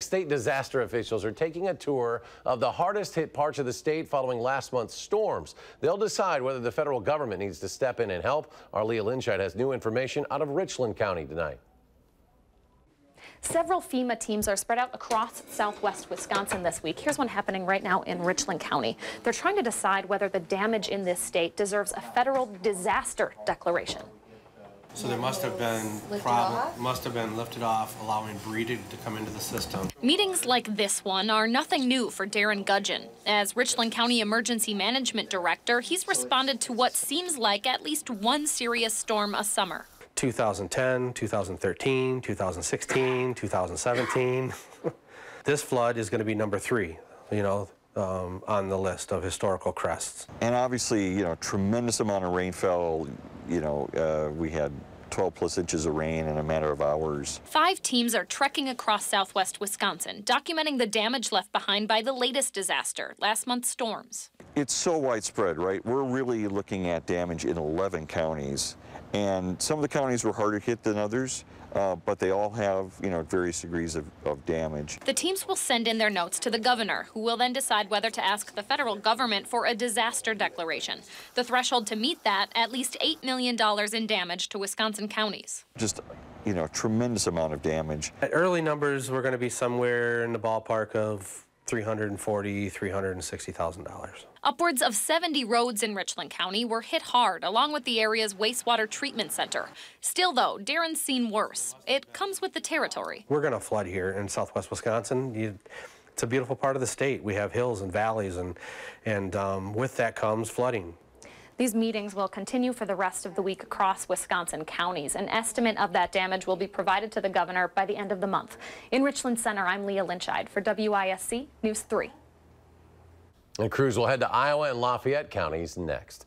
State disaster officials are taking a tour of the hardest hit parts of the state following last month's storms. They'll decide whether the federal government needs to step in and help. Our Leah Linscheid has new information out of Richland County tonight. Several FEMA teams are spread out across southwest Wisconsin this week. Here's one happening right now in Richland County. They're trying to decide whether the damage in this state deserves a federal disaster declaration. So there must have been lifted off, allowing breeding to come into the system. Meetings like this one are nothing new for Darren Gudgeon. As Richland County Emergency Management Director, he's responded to what seems like at least one serious storm a summer. 2010, 2013, 2016, 2017. This flood is going to be number 3, on the list of historical crests. And obviously, tremendous amount of rainfall. We had 12+ inches of rain in a matter of hours. 5 teams are trekking across southwest Wisconsin, documenting the damage left behind by the latest disaster, last month's storms. It's so widespread, right? We're really looking at damage in 11 counties. And some of the counties were harder hit than others, but they all have, various degrees of damage. The teams will send in their notes to the governor, who will then decide whether to ask the federal government for a disaster declaration. The threshold to meet that, at least $8 million in damage to Wisconsin counties. Just, tremendous amount of damage. At early numbers, we're going to be somewhere in the ballpark of $340,000, $360,000. Upwards of 70 roads in Richland County were hit hard, along with the area's wastewater treatment center. Still, though, Darren's seen worse. It comes with the territory. We're going to flood here in southwest Wisconsin. It's a beautiful part of the state. We have hills and valleys, and with that comes flooding. These meetings will continue for the rest of the week across Wisconsin counties. An estimate of that damage will be provided to the governor by the end of the month. In Richland Center, I'm Leah Linscheid for WISC News 3. And crews will head to Iowa and Lafayette counties next.